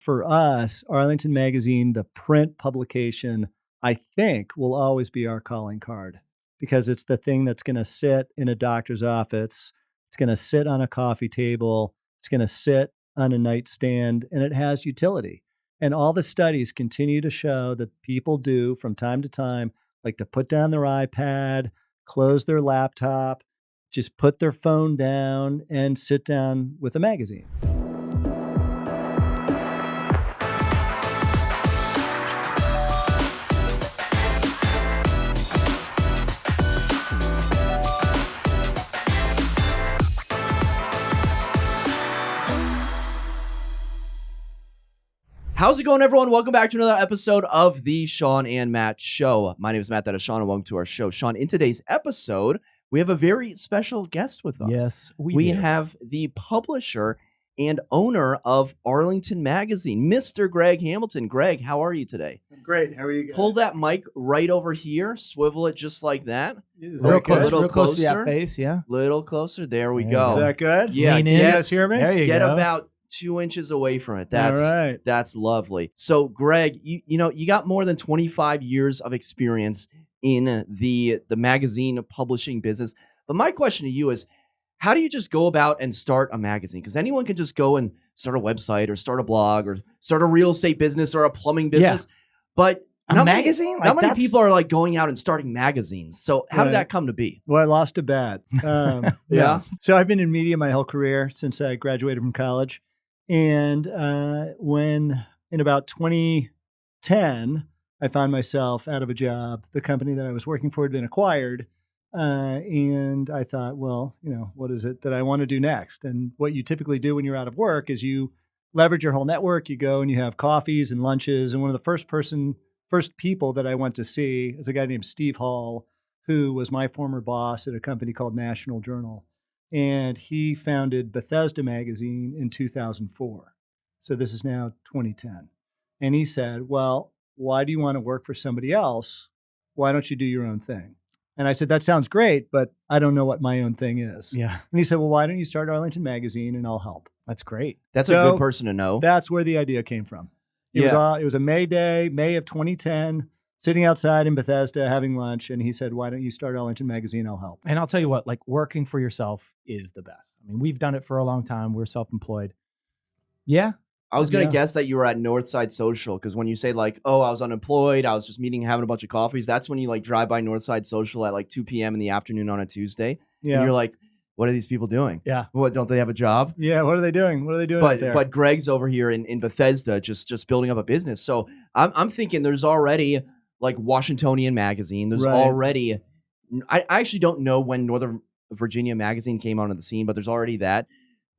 for us, Arlington Magazine, the print publication, I think will always be our calling card because it's the thing that's going to sit in a doctor's office. It's going to sit on a coffee table. It's going to sit on a nightstand, and it has utility. And all the studies continue to show that people do from time to time, like to put down their iPad, close their laptop, just put their phone down and sit down with a magazine. How's it going, everyone? Welcome back to another episode of the Shawn and Matt Show. My name is Matt, that is Shawn, and welcome to our show. Shawn, in today's episode, we have a very special guest with us. Yes, we have the publisher and owner of Arlington Magazine, Mr. Greg Hamilton. Greg, how are you today? I'm great. How are you guys? Pull that mic right over here. Swivel it just like that. Is that good? Real close to that face, yeah. Little closer. There we go. Is that good? Yeah. Lean in. You guys hear me? There you Get go. about 2 inches away from it. That's all right. That's lovely. So, Greg, you know, you got more than 25 years of experience in the magazine publishing business. But my question to you is, how do you just go about and start a magazine? Because anyone can just go and start a website or start a blog or start a real estate business or a plumbing business. But A magazine? Not many That's- people are like going out and starting magazines. So how did Right. that come to be? Well, I lost a bet. Yeah. So I've been in media my whole career since I graduated from college. And when in about 2010, I found myself out of a job. The company that I was working for had been acquired. And I thought, well, you know, what is it that I want to do next? And what you typically do when you're out of work is you leverage your whole network. You go and you have coffees and lunches. And one of the first people that I went to see is a guy named Steve Hall, who was my former boss at a company called National Journal. And he founded Bethesda Magazine in 2004. So this is now 2010. And he said, well, why do you want to work for somebody else? Why don't you do your own thing? And I said, that sounds great, but I don't know what my own thing is. Yeah, And he said, well, why don't you start Arlington Magazine and I'll help? that's great. That's a So good person to know. That's where the idea came from. It was a May day, May of 2010, sitting outside in Bethesda having lunch. And he said, why don't you start Arlington Magazine? I'll help. And I'll tell you what, like working for yourself is the best. I mean, we've done it for a long time. We're self-employed. Yeah. I was going to Yeah. guess that you were at Northside Social because when you say like, oh, I was unemployed, I was just having a bunch of coffees, that's when you like drive by Northside Social at like 2 p.m. in the afternoon on a Tuesday. And Yeah. you're like, what are these people doing? Yeah. What, don't they have a job? Yeah. What are they doing? What are they doing out there? But Greg's over here in Bethesda just building up a business. So I'm thinking there's already like Washingtonian Magazine. There's Right. already, I actually don't know when Northern Virginia Magazine came onto the scene, but there's already that.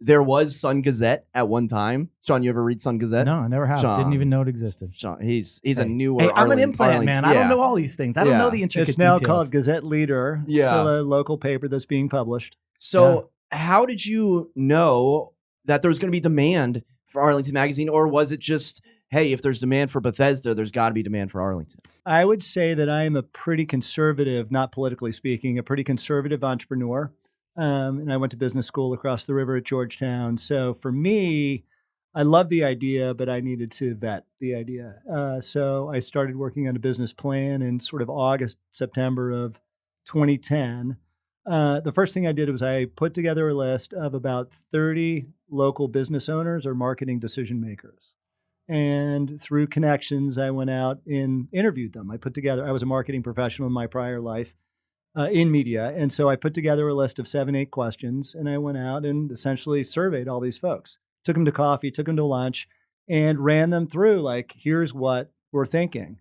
There was Sun Gazette at one time. Shawn, you ever read Sun Gazette? No, I never have. Sean. Didn't even know it existed. Shawn, he's a Hey. newer. Hey, I'm an Arlington- implant man. I yeah. don't know all these things. I don't Yeah. know the intricate It's now details. called Gazette Leader. It's Yeah. still a local paper that's being published. So how did you know that there was going to be demand for Arlington Magazine, or was it just, hey, if there's demand for Bethesda, there's got to be demand for Arlington? I would say that I am a pretty conservative, not politically speaking, a pretty conservative entrepreneur. And I went to business school across the river at Georgetown. So for me, I love the idea, but I needed to vet the idea. So I started working on a business plan in sort of August, September of 2010. The first thing I did was I put together a list of about 30 local business owners or marketing decision makers. And through connections, I went out and interviewed them. I was a marketing professional in my prior life in media. And so I put together a list of 7-8 questions, and I went out and essentially surveyed all these folks, took them to coffee, took them to lunch, and ran them through like, here's what we're thinking.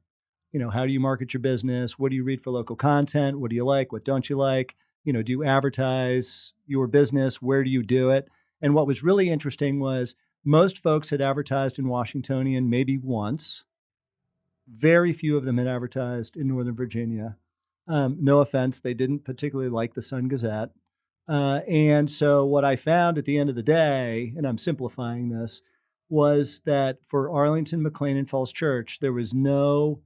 You know, how do you market your business? What do you read for local content? What do you like? What don't you like? You know, do you advertise your business? Where do you do it? And what was really interesting was most folks had advertised in Washingtonian maybe once. Very few of them had advertised in Northern Virginia. No offense, they didn't particularly like the Sun Gazette. And so what I found at the end of the day, and I'm simplifying this, was that for Arlington, McLean, and Falls Church, there was no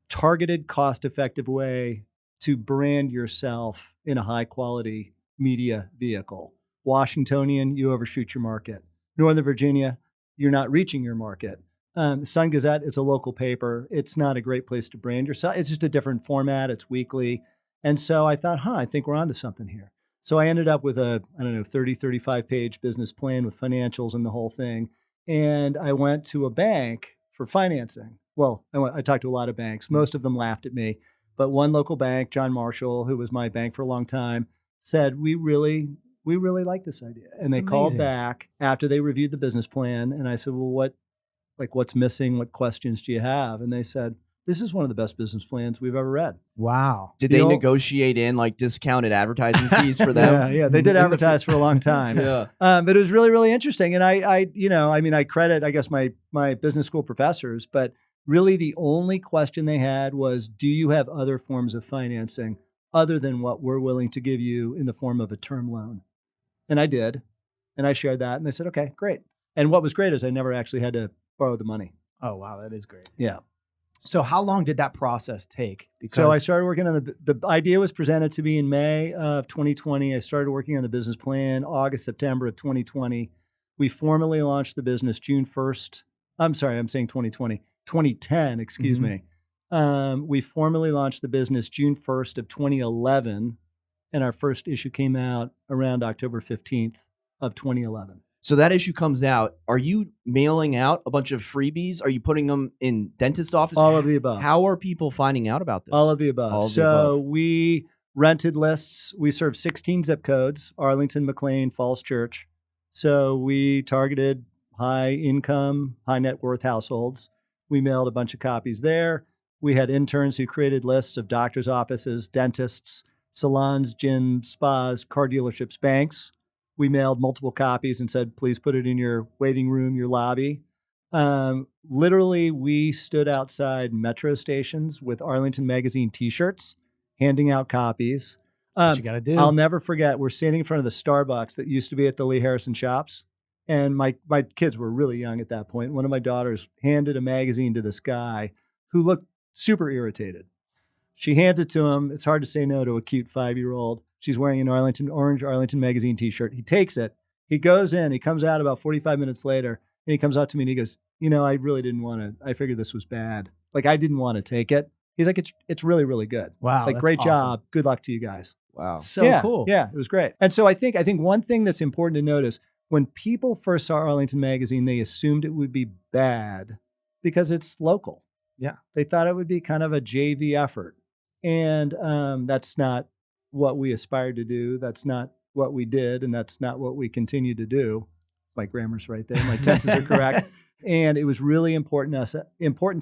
targeted, cost-effective way to brand yourself in a high-quality media vehicle. Washingtonian, you overshoot your market. Northern Virginia, you're not reaching your market. The Sun Gazette is a local paper. It's not a great place to brand yourself. It's just a different format. It's weekly. And so I thought, I think we're onto something here. So I ended up with a, 35 page business plan with financials and the whole thing. And I went to a bank for financing. Well, I talked to a lot of banks. Most of them laughed at me. But one local bank, John Marshall, who was my bank for a long time, said, we really like this idea. And they called back after they reviewed the business plan. And I said, well, what's missing? What questions do you have? And they said, this is one of the best business plans we've ever read. Wow. Did they negotiate in like discounted advertising fees for them? Yeah. They did advertise for a long time. Yeah. But it was really, really interesting. And I credit, I guess, my business school professors, but really the only question they had was, do you have other forms of financing other than what we're willing to give you in the form of a term loan? And I did. And I shared that. And they said, okay, great. And what was great is I never actually had to borrow the money. Oh, wow. That is great. Yeah. So how long did that process take? So I started working on the idea was presented to me in May of 2020. I started working on the business plan August, September of 2020. We formally launched the business June 1st. I'm sorry, I'm saying 2020, 2010, excuse me. We formally launched the business June 1st of 2011. And our first issue came out around October 15th of 2011. So that issue comes out. Are you mailing out a bunch of freebies? Are you putting them in dentist offices? All of the above. How are people finding out about this? All of the above. We rented lists. We served 16 zip codes, Arlington, McLean, Falls Church. So we targeted high income, high net worth households. We mailed a bunch of copies there. We had interns who created lists of doctors' offices, dentists, salons, gyms, spas, car dealerships, banks. We mailed multiple copies and said, please put it in your waiting room, your lobby. Literally, we stood outside metro stations with Arlington Magazine T-shirts, handing out copies. What you got to do. I'll never forget, we're standing in front of the Starbucks that used to be at the Lee Harrison Shops. And my kids were really young at that point. One of my daughters handed a magazine to this guy who looked super irritated. She hands it to him. It's hard to say no to a cute 5-year-old. She's wearing an orange Arlington Magazine T-shirt. He takes it. He goes in. He comes out about 45 minutes later, and he comes up to me and he goes, I really didn't want to. I figured this was bad. Like, I didn't want to take it. He's like, it's really, really good. Wow. Like, great job. Good luck to you guys. Wow. So cool. Yeah, it was great. And so I think one thing that's important to notice, when people first saw Arlington Magazine, they assumed it would be bad because it's local. Yeah. They thought it would be kind of a JV effort. And that's not what we aspired to do. That's not what we did. And that's not what we continue to do. My grammar's right there. My tenses are correct. And it was really important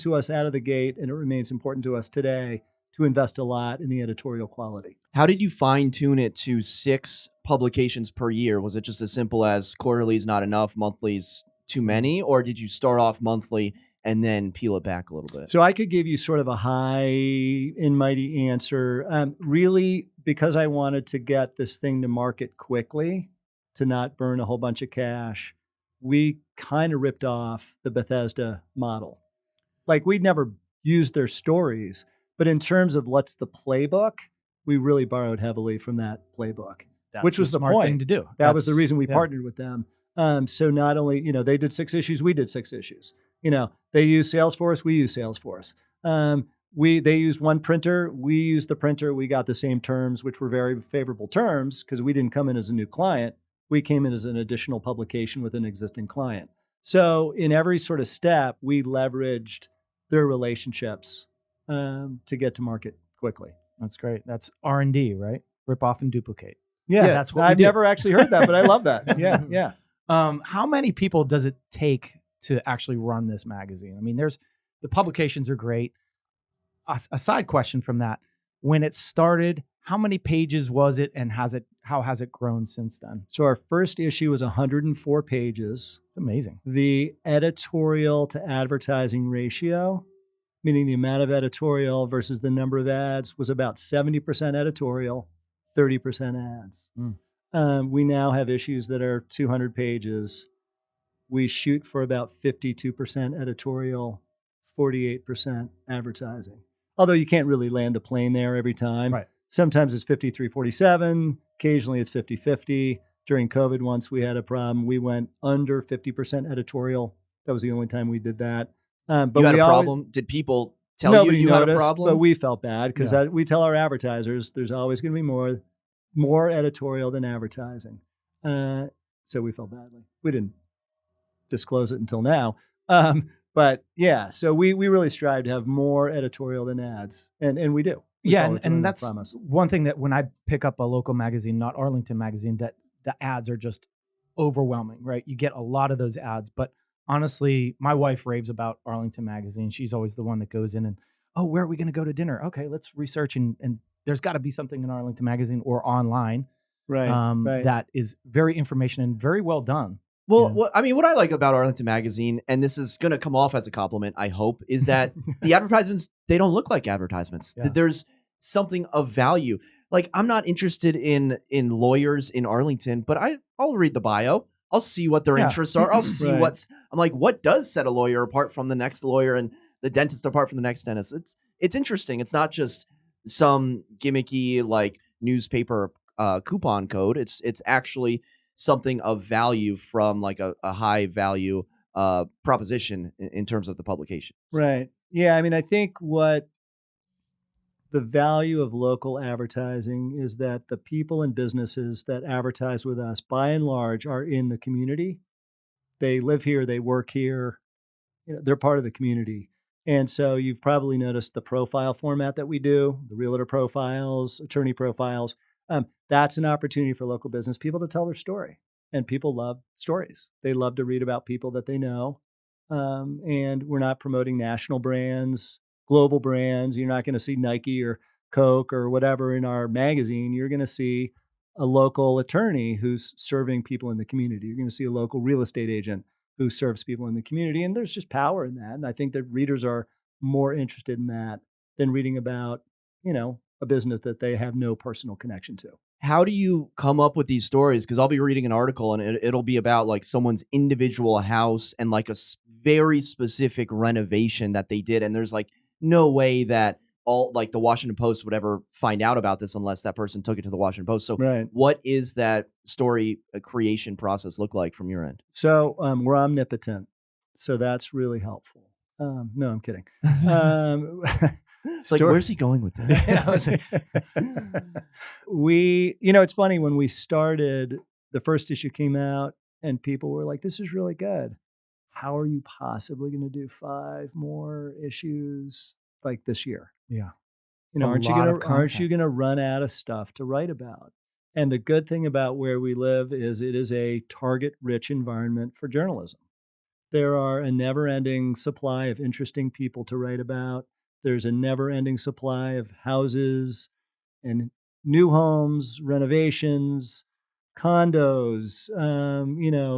to us out of the gate. And it remains important to us today to invest a lot in the editorial quality. How did you fine tune it to 6 publications per year? Was it just as simple as quarterly is not enough, monthly's too many? Or did you start off monthly and then peel it back a little bit? So I could give you sort of a high and mighty answer. Really, because I wanted to get this thing to market quickly, to not burn a whole bunch of cash, we kind of ripped off the Bethesda model. Like, we'd never used their stories, but in terms of what's the playbook, we really borrowed heavily from that playbook, which was the smart point. thing to do. That was the reason we partnered with them. So not only, they did 6 issues, we did 6 issues. They use Salesforce, we use Salesforce. They used one printer, we used the printer, we got the same terms, which were very favorable terms because we didn't come in as a new client. We came in as an additional publication with an existing client. So in every sort of step, we leveraged their relationships to get to market quickly. That's great. That's R&D, right? Rip off and duplicate. Yeah, that's what we I've do. never actually heard that, but I love that. Yeah. How many people does it take to actually run this magazine? I mean, the publications are great. A side question from that: when it started, how many pages was it, and how has it grown since then? So our first issue was 104 pages. It's amazing. The editorial to advertising ratio, meaning the amount of editorial versus the number of ads, was about 70% editorial, 30% ads. We now have issues that are 200 pages. We shoot for about 52% editorial, 48% advertising. Although you can't really land the plane there every time. Right. Sometimes it's 53-47. Occasionally it's 50-50. During COVID, once we had a problem, we went under 50% editorial, That was the only time we did that. But You had we a always, problem? Did people tell nobody you had a noticed, problem? but we felt bad because Yeah. we tell our advertisers there's always going to be more editorial than advertising. So we felt badly. We didn't disclose it until now. But yeah, so we really strive to have more editorial than ads, and we do. We Yeah, follow through on and that that's promise. one thing that when I pick up a local magazine, not Arlington Magazine, that the ads are just overwhelming, right? You get a lot of those ads, but honestly, my wife raves about Arlington Magazine. She's always the one that goes in and, oh, where are we going to go to dinner? Okay, let's research and there's got to be something in Arlington Magazine or online Right. that is very information and very well done. Well, Yeah. I mean, what I like about Arlington Magazine, and this is going to come off as a compliment, I hope, is that the advertisements, they don't look like advertisements. Yeah. There's something of value. Like, I'm not interested in lawyers in Arlington, but I'll read the bio. I'll see what their Yeah. interests are. I'll see Right. I'm like, what does set a lawyer apart from the next lawyer and the dentist apart from the next dentist? It's interesting. It's not just some gimmicky like newspaper coupon code. It's actually something of value from like a high value proposition in terms of the publication. Right. Yeah. I mean, I think what the value of local advertising is that the people and businesses that advertise with us, by and large, are in the community. They live here, they work here, they're part of the community. And so you've probably noticed the profile format that we do, the realtor profiles, attorney profiles. That's an opportunity for local business people to tell their story. And people love stories. They love to read about people that they know. And we're not promoting national brands, global brands. You're not going to see Nike or Coke or whatever in our magazine. You're going to see a local attorney who's serving people in the community. You're going to see a local real estate agent who serves people in the community. And there's just power in that. And I think that readers are more interested in that than reading about, a business that they have no personal connection to. How do you come up with these stories? Because I'll be reading an article and it'll be about like someone's individual house and like a very specific renovation that they did. And there's like no way that all like the Washington Post would ever find out about this unless that person took it to the Washington Post. So Right. what is that story creation process look like from your end? So we're omnipotent. So that's really helpful. No, I'm kidding. It's like, where's he going with this? Yeah, I was like- it's funny, when we started, the first issue came out and people were like, this is really good. How are you possibly going to do 5 more issues like this year? Yeah. Aren't you going to run out of stuff to write about? And the good thing about where we live is it is a target-rich environment for journalism. There are a never-ending supply of interesting people to write about. There's a never-ending supply of houses and new homes, renovations, condos,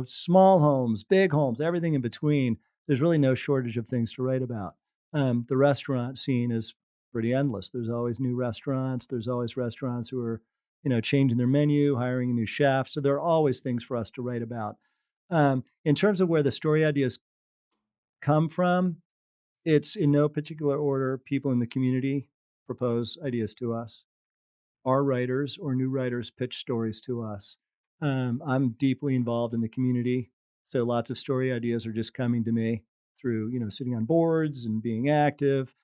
small homes, big homes, everything in between. There's really no shortage of things to write about. The restaurant scene is pretty endless. There's always new restaurants. There's always restaurants who are, changing their menu, hiring a new chef. So there are always things for us to write about. In terms of where the story ideas come from, it's in no particular order. People in the community propose ideas to us. Our writers or new writers pitch stories to us. I'm deeply involved in the community, so lots of story ideas are just coming to me through, sitting on boards and being active.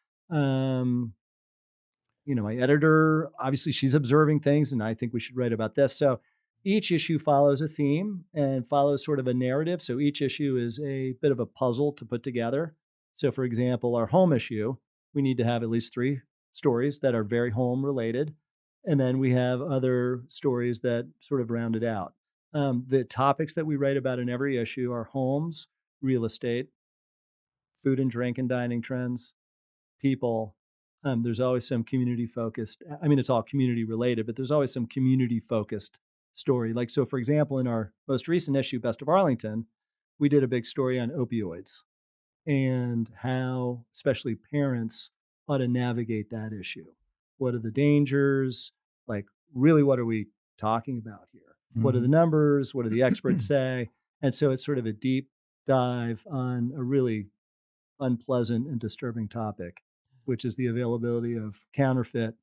My editor, obviously she's observing things and I think we should write about this. So each issue follows a theme and follows sort of a narrative. So each issue is a bit of a puzzle to put together. So for example, our home issue, we need to have at least 3 stories that are very home related. And then we have other stories that sort of round it out. The topics that we write about in every issue are homes, real estate, food and drink and dining trends, people. There's always some community focused. I mean, it's all community related, but there's always some community focused story. Like, so for example, in our most recent issue, Best of Arlington, we did a big story on opioids and how especially parents ought to navigate that issue. What are the dangers? Like, really, what are we talking about here? Mm-hmm. What are the numbers? What do the experts say? And so it's sort of a deep dive on a really unpleasant and disturbing topic, which is the availability of counterfeit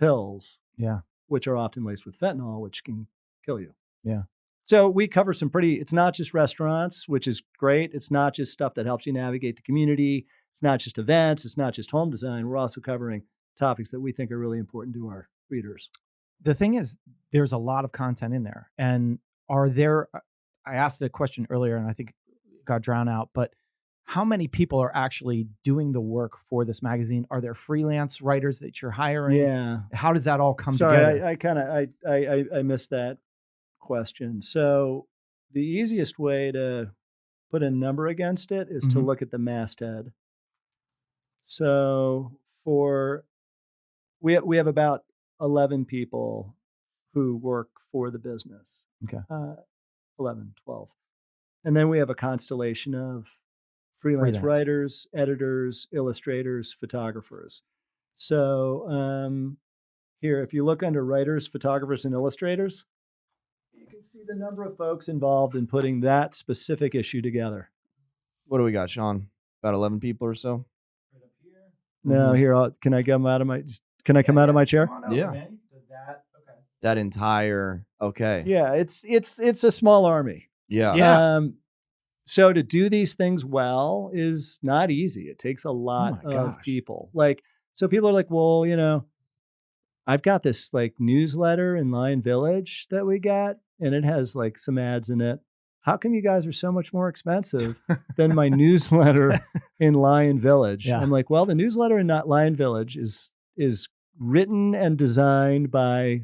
pills, yeah, which are often laced with fentanyl, which can kill you. Yeah. So we cover it's not just restaurants, which is great. It's not just stuff that helps you navigate the community. It's not just events. It's not just home design. We're also covering topics that we think are really important to our readers. The thing is, there's a lot of content in there. And I asked a question earlier and I think it got drowned out, but how many people are actually doing the work for this magazine? Are there freelance writers that you're hiring? Yeah. How does that all come together? together? I missed that question. So the easiest way to put a number against it is to look at the masthead. So we have about 11 people who work for the business. Okay. 11, 12. And then we have a constellation of freelance writers, editors, illustrators, photographers. So here, if you look under writers, photographers, and illustrators, you can see the number of folks involved in putting that specific issue together. What do we got, Shawn? About 11 people or so? Right up here. No, here, can I come out of my? Can I come out of my chair? Yeah. That entire Yeah, it's a small army. Yeah. So to do these things well is not easy. It takes a lot of people. So people are like, well, I've got this newsletter in Lion Village that we got, and it has some ads in it. How come you guys are so much more expensive than my newsletter in Lion Village? Yeah. I'm like, well, the newsletter in Lion Village is written and designed by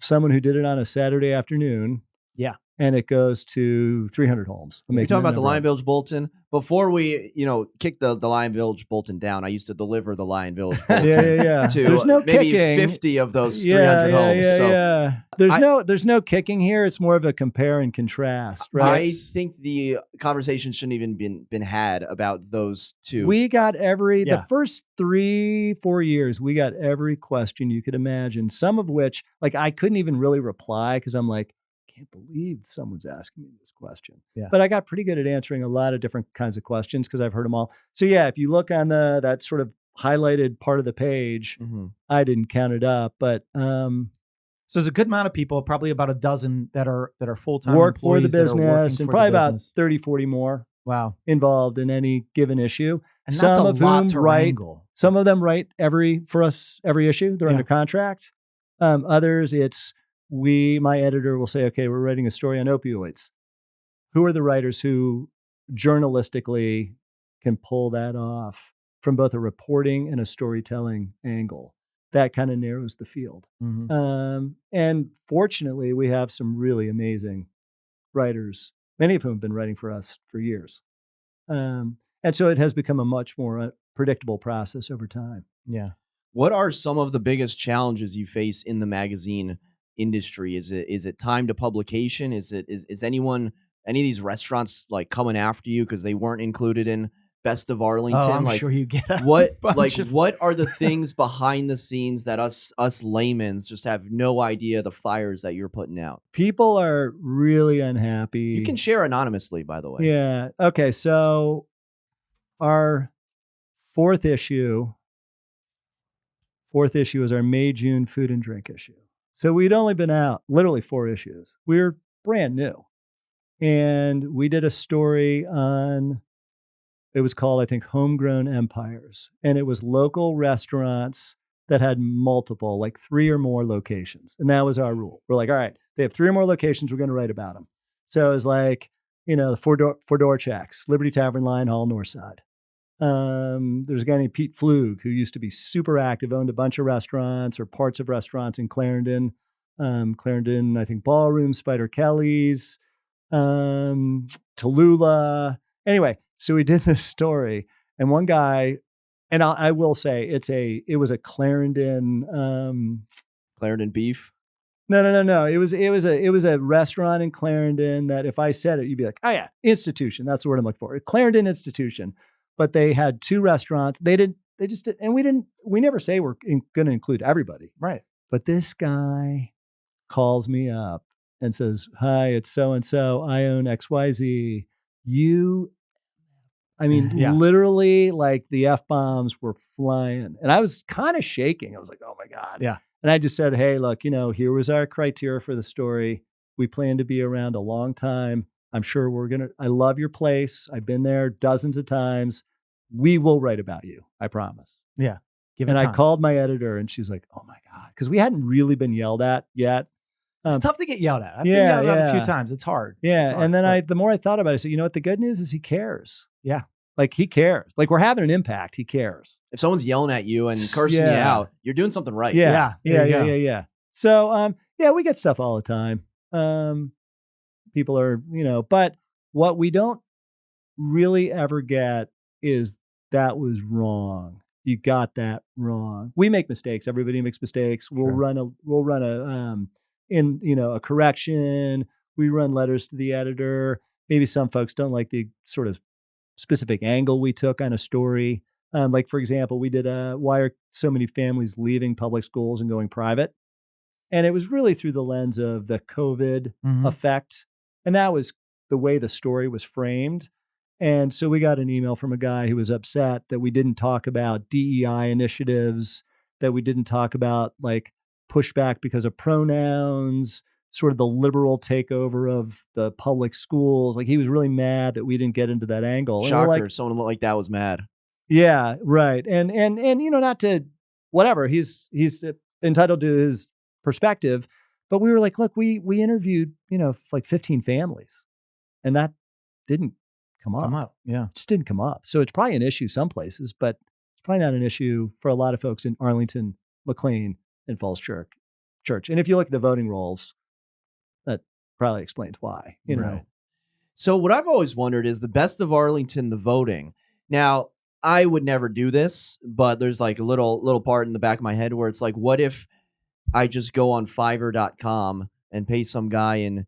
someone who did it on a Saturday afternoon. Yeah. And it goes to 300 homes. You're talking about the Lion Village Bulletin. Before we, kicked the Lion Village Bulletin down, I used to deliver the Lion Village Bulletin yeah. to There's no maybe kicking. 50 of those 300 homes. Yeah. There's no kicking here. It's more of a compare and contrast, right? I think the conversation shouldn't even been had about those two. We got the first 3-4 years, we got every question you could imagine. Some of which, I couldn't even really reply because I'm like, can't believe someone's asking me this question. Yeah. But I got pretty good at answering a lot of different kinds of questions because I've heard them all. So yeah, if you look on that sort of highlighted part of the page, I didn't count it up, but so there's a good amount of people, probably about a dozen that are full-time work for employees the business, and probably about 30, 40 more. Wow. Involved in any given issue. And that's some a of lot whom to write. wrangle. Some of them write every issue. They're under contract. Others, it's my editor will say, okay, we're writing a story on opioids. Who are the writers who journalistically can pull that off from both a reporting and a storytelling angle? That kind of narrows the field. And fortunately, we have some really amazing writers, many of whom have been writing for us for years. And so it has become a much more predictable process over time. Yeah. What are some of the biggest challenges you face in the magazine industry? Is it time to publication? Is any of these restaurants coming after you because they weren't included in Best of Arlington? Oh, I'm sure you get what are the things behind the scenes that us laymen's just have no idea the fires that you're putting out? People are really unhappy. You can share anonymously, by the way. Yeah. Okay. So our fourth issue is our May-June food and drink issue. So we'd only been out literally 4 issues. We were brand new. And we did a story on, it was called, I think, Homegrown Empires. And it was local restaurants that had multiple, 3 or more locations. And that was our rule. We're like, all right, they have 3 or more locations, we're going to write about them. So it was the Four-Door Checks, Liberty Tavern, Lion Hall, Northside. There's a guy named Pete Flug who used to be super active, owned a bunch of restaurants or parts of restaurants in Clarendon. I think Ballroom, Spider Kelly's, Tallulah. Anyway, so we did this story, and one guy, and I will say it was a Clarendon. Clarendon beef. No. It was a restaurant in Clarendon that if I said it, you'd be like, oh yeah, institution. That's the word I'm looking for. Clarendon institution. But they had 2 restaurants. They just did, and we never say we're going to include everybody. Right. But this guy calls me up and says, hi, it's so-and-so. I own XYZ. Literally the F-bombs were flying. And I was kind of shaking. I was like, oh my God. Yeah. And I just said, hey, look, here was our criteria for the story. We plan to be around a long time. I'm sure I love your place. I've been there dozens of times. We will write about you. I promise. Yeah. Give it And time. I called my editor and she was like, oh my God. Because we hadn't really been yelled at yet. It's tough to get yelled at. I've been yeah, yelled at a few yeah. times. It's hard. Yeah. It's hard, And then but the more I thought about it, I said, you know what? The good news is he cares. Yeah. Like he cares. Like we're having an impact. He cares. If someone's yelling at you and cursing you Yeah. out, you're doing something right. Yeah. there Yeah. you go. Yeah. So, yeah, we get stuff all the time. People are, but what we don't really ever get is that was wrong. You got that wrong. We make mistakes. Everybody makes mistakes. We'll Sure. run a correction. We run letters to the editor. Maybe some folks don't like the sort of specific angle we took on a story. Like for example, we did why are so many families leaving public schools and going private? And it was really through the lens of the COVID effect. And that was the way the story was framed. And so we got an email from a guy who was upset that we didn't talk about DEI initiatives, that we didn't talk about like pushback because of pronouns, sort of the liberal takeover of the public schools. Like he was really mad that we didn't get into that angle. And we're Shocker. like, Someone like that was mad. yeah, right. And not to whatever, he's entitled to his perspective, but we were like, look, we interviewed, like 15 families and that didn't come up. Yeah. It just didn't come up. So it's probably an issue some places, but it's probably not an issue for a lot of folks in Arlington, McLean, and Falls Church. And if you look at the voting rolls, that probably explains why, Right. So what I've always wondered is the best of Arlington, the voting. Now, I would never do this, but there's like a little part in the back of my head where it's like, what if I just go on Fiverr.com and pay some guy in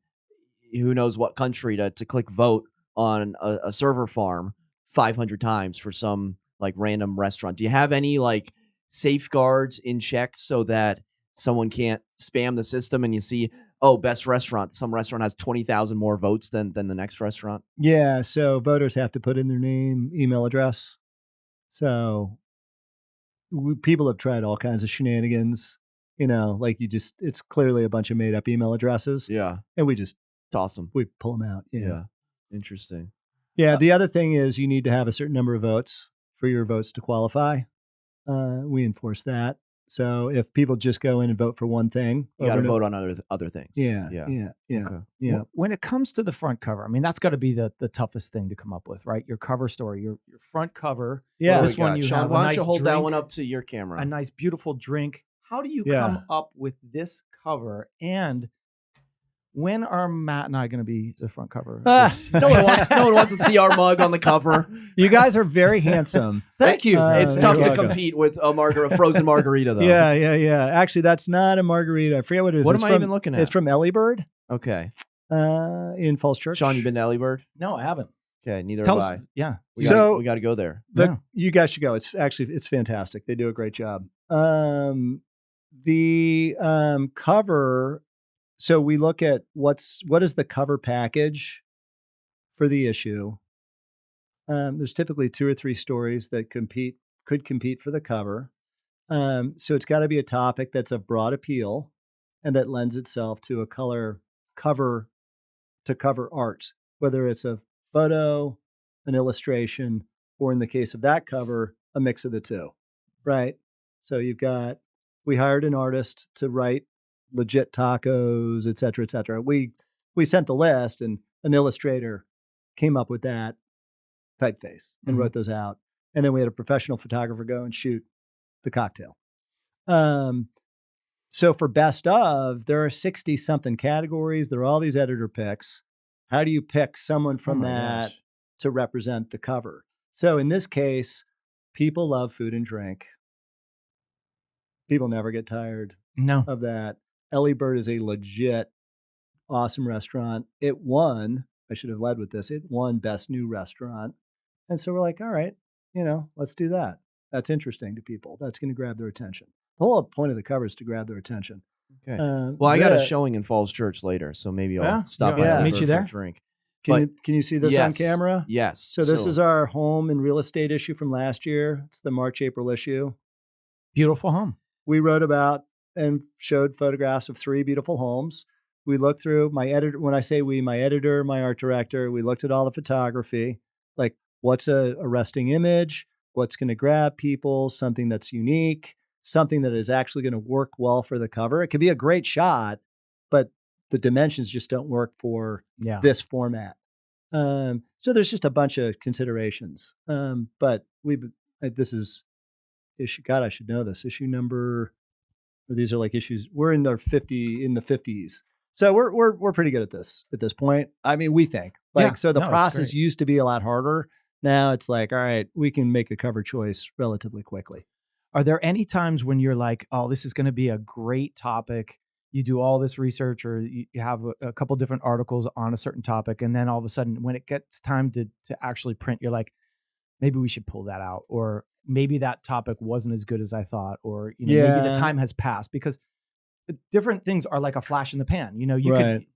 who knows what country to click vote on a server farm 500 times for some like random restaurant? Do you have any like safeguards in check so that someone can't spam the system and you see, oh, best restaurant, some restaurant has 20,000 more votes than the next restaurant? Yeah. So voters have to put in their name, email address. So people have tried all kinds of shenanigans, like it's clearly a bunch of made up email addresses. Yeah. And we just Toss them. we pull them out. Yeah. Interesting. Yeah. The other thing is you need to have a certain number of votes for your votes to qualify. We enforce that. So if people just go in and vote for one thing, You got to vote on other things. Yeah. Okay. Yeah. When it comes to the front cover, I mean, that's got to be the toughest thing to come up with, right? Your cover story, your front cover. Yeah. What This do we one got? you Sean, have a why don't nice you hold that drink, one up to your camera? a nice, beautiful drink. How do you Yeah. come up with this cover? And when are Matt and I going to be the front cover? Ah. No one wants to see our mug on the cover. You guys are very handsome. Thank you. It's you're tough to welcome. compete with a frozen margarita, though. Yeah. Actually, that's not a margarita. I forget what it is. What It's am I even looking at? It's from Ellie Bird Okay. in Falls Church. Sean, you been to Ellie Bird? No, I haven't. Okay, neither Tell have us. I. Yeah. We So- got to go there. Yeah. You guys should go. It's fantastic. They do a great job. The cover. So we look at what is the cover package for the issue. There's typically 2 or 3 stories that could compete for the cover. So it's got to be a topic that's of broad appeal and that lends itself to a cover art, whether it's a photo, an illustration, or in the case of that cover, a mix of the two, right? So we hired an artist to write legit tacos, et cetera, et cetera. We sent the list and an illustrator came up with that typeface and wrote those out. And then we had a professional photographer go and shoot the cocktail. So for best of, there are 60 something categories. There are all these editor picks. How do you pick someone from that to represent the cover? So in this case, people love food and drink. People never get tired No. of that. Ellie Bird is a legit, awesome restaurant. It won, I should have led with this, it won Best New Restaurant. And so we're like, all right, let's do that. That's interesting to people. That's going to grab their attention. The whole point of the cover is to grab their attention. Okay. Well, I got a showing in Falls Church later, so maybe I'll stop by Yeah. Ellie Meet Bird you for there? a drink. Can you see this on Yes. camera? Yes. So this is our home and real estate issue from last year. It's the March-April issue. Beautiful home. We wrote about and showed photographs of 3 beautiful homes. We looked through my editor. When I say we, my editor, my art director, we looked at all the photography, like what's a arresting image, what's going to grab people, something that's unique, something that is actually going to work well for the cover. It could be a great shot, but the dimensions just don't work for this format. So there's just a bunch of considerations. But this is issue. God, I should know this issue number. Or these are like issues. We're in the 50s. So we're pretty good at this point. I mean, we think so the process used to be a lot harder. Now it's like, all right, we can make a cover choice relatively quickly. Are there any times when you're like, oh, this is going to be a great topic? You do all this research, or you have a couple different articles on a certain topic, and then all of a sudden, when it gets time to actually print, you're like, maybe we should pull that out, or maybe that topic wasn't as good as I thought, or maybe the time has passed, because different things are like a flash in the pan.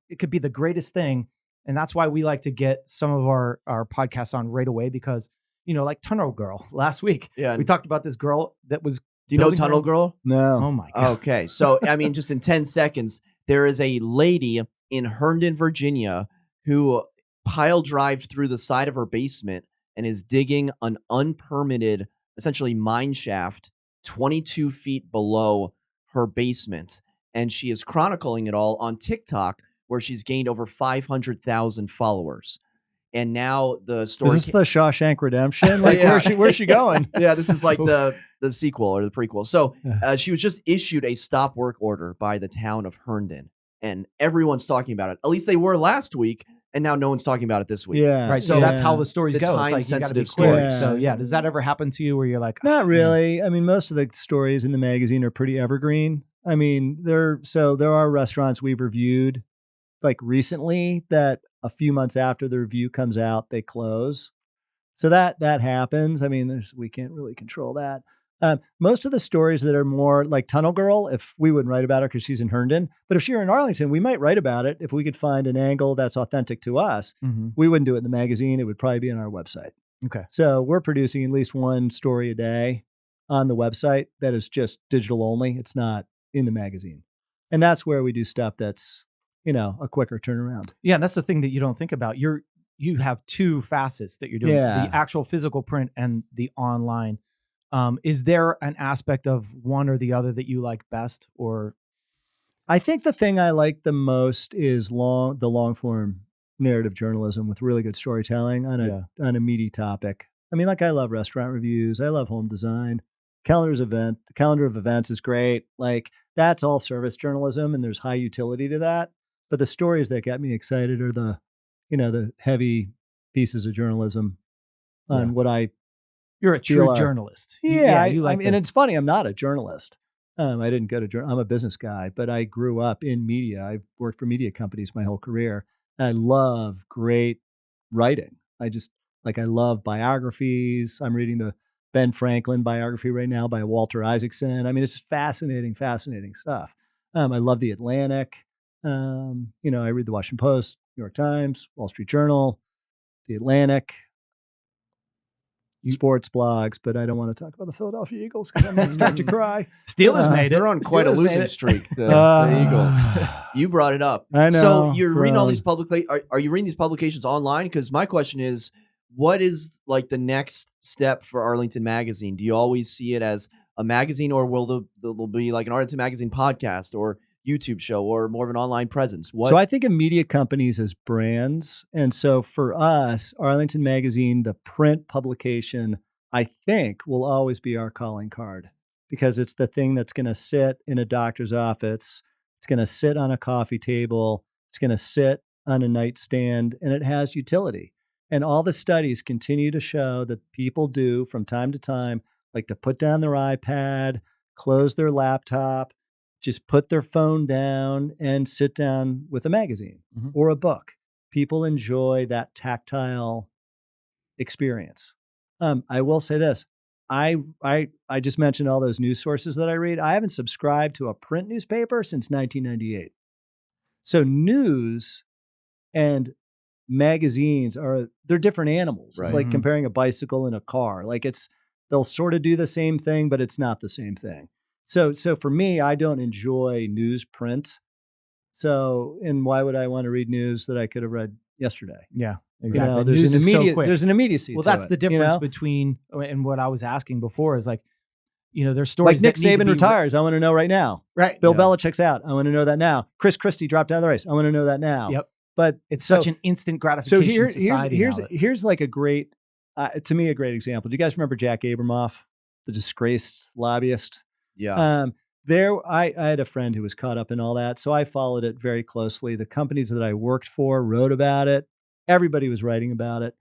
It could be the greatest thing, and that's why we like to get some of our podcasts on right away, because like Tunnel Girl last week. Yeah, we talked about this girl that was. Do you know Tunnel Girl? No. Oh my God. Okay. So, I mean, just in 10 seconds, there is a lady in Herndon, Virginia, who pile drived through the side of her basement and is digging an unpermitted, essentially mine shaft 22 feet below her basement. And she is chronicling it all on TikTok, where she's gained over 500,000 followers. And now the story... Is this the Shawshank Redemption? Like, where's she going? Yeah, this is like the sequel or the prequel. So she was just issued a stop work order by the town of Herndon. And everyone's talking about it. At least they were last week. And now no one's talking about it this week. Yeah. Right. So that's how the stories go. It's like time-sensitive stories. So does that ever happen to you where you're like... Not really. I mean, most of the stories in the magazine are pretty evergreen. I mean, there are restaurants we've reviewed like recently that a few months after the review comes out, they close. So that happens. I mean, we can't really control that. Most of the stories that are more like Tunnel Girl, if we wouldn't write about her because she's in Herndon, but if she were in Arlington, we might write about it if we could find an angle that's authentic to us. Mm-hmm. We wouldn't do it in the magazine. It would probably be on our website. Okay. So we're producing at least one story a day on the website that is just digital only. It's not in the magazine. And that's where we do stuff that's, a quicker turnaround. Yeah, and that's the thing that you don't think about. You have two facets that you're doing, the actual physical print and the online. Is there an aspect of one or the other that you like best? Or I think the thing I like the most is the long form narrative journalism with really good storytelling on a meaty topic. I mean, like I love restaurant reviews. I love home design. The calendar of events is great. Like that's all service journalism, and there's high utility to that. But the stories that get me excited are the heavy pieces of journalism on what You're a true journalist. Yeah, and it's funny. I'm not a journalist. I didn't go to I'm a business guy, but I grew up in media. I've worked for media companies my whole career. And I love great writing. I love biographies. I'm reading the Ben Franklin biography right now by Walter Isaacson. I mean, it's just fascinating stuff. I love The Atlantic. I read the Washington Post, New York Times, Wall Street Journal, The Atlantic, sports blogs, but I don't want to talk about the Philadelphia Eagles because I'm going to start to cry. Steelers made it. They're on quite a losing streak, the Eagles. You brought it up. I know. So you're reading all these are you reading these publications online? Because my question is, what is like the next step for Arlington Magazine? Do you always see it as a magazine, or will there be like an Arlington Magazine podcast or YouTube show or more of an online presence? So I think of media companies as brands. And so for us, Arlington Magazine, the print publication, I think will always be our calling card because it's the thing that's going to sit in a doctor's office. It's going to sit on a coffee table. It's going to sit on a nightstand, and it has utility. And all the studies continue to show that people do from time to time, like to put down their iPad, close their laptop, just put their phone down and sit down with a magazine or a book. People enjoy that tactile experience. I will say this. I just mentioned all those news sources that I read. I haven't subscribed to a print newspaper since 1998. So news and magazines they're different animals. Right. It's like comparing a bicycle and a car. Like they'll sort of do the same thing, but it's not the same thing. So for me, I don't enjoy newsprint So, and why would I want to read news that I could have read yesterday? Yeah, You exactly. know, there's News an is so immediate, quick. there's an immediacy. Well, to that's it, the difference you know? between, and what I was asking before is like, there's Like stories Nick that need to Saban be retires. I want to know right now. right. Bill Yeah. Belichick's out. I want to know that now. Chris Christie dropped out of the race. I want to know that now. Yep. But It's so, such an instant so gratification society now. here's like a great, to me, a great example. Do you guys remember Jack Abramoff, the disgraced lobbyist? Yeah. I had a friend who was caught up in all that, so I followed it very closely. The companies that I worked for wrote about it. Everybody was writing about it,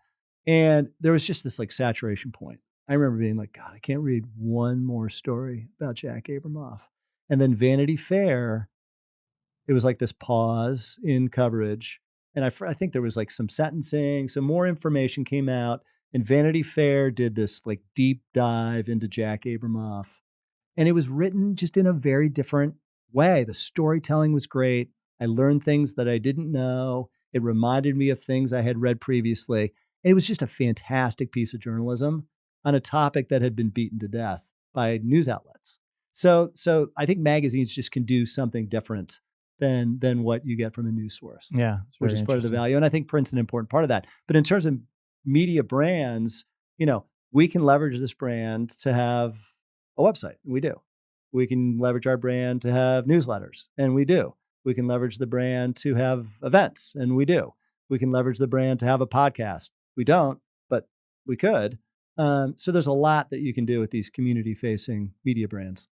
and there was just this like saturation point. I remember being like, God, I can't read one more story about Jack Abramoff. And then Vanity Fair, it was like this pause in coverage, and I think there was like some sentencing, some more information came out, and Vanity Fair did this like deep dive into Jack Abramoff. And it was written just in a very different way. The storytelling was great. I learned things that I didn't know. It reminded me of things I had read previously. And it was just a fantastic piece of journalism on a topic that had been beaten to death by news outlets. So I think magazines just can do something different than what you get from a news source, Yeah, it's which very is part of the interesting. value. And I think print's an important part of that. But in terms of media brands, we can leverage this brand to have a website. We do. We can leverage our brand to have newsletters, and we do. We can leverage the brand to have events, and we do. We can leverage the brand to have a podcast. We don't, but we could. So there's a lot that you can do with these community-facing media brands.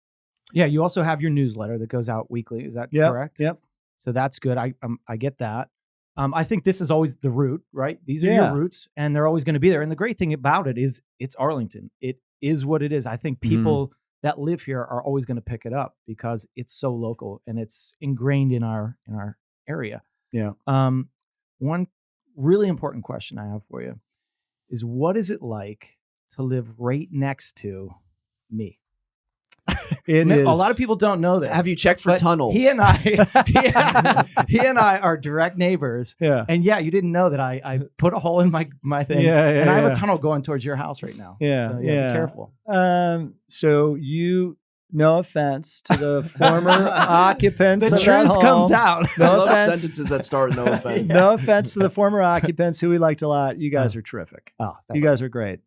Yeah, you also have your newsletter that goes out weekly. Is that Yep, correct? yep. So that's good. I get that. I think this is always the root, right? These are Yeah. your roots, and they're always going to be there. And the great thing about it is it's Arlington. It is what it is. I think people that live here are always going to pick it up because it's so local and it's ingrained in our area. Yeah. One really important question I have for you is, what is it like to live right next to me? It is. A lot of people don't know this. Have you checked for but tunnels? He and I, he and I are direct neighbors. Yeah. And yeah, you didn't know that I put a hole in my thing. Yeah, and I have yeah. a tunnel going towards your house right now. Yeah. So, yeah. Be careful. So no offense to the former occupants The of that truth home. comes out. I No love offense. sentences that start with no offense. No offense to the former occupants who we liked a lot. You guys are terrific. Oh, You guys are great.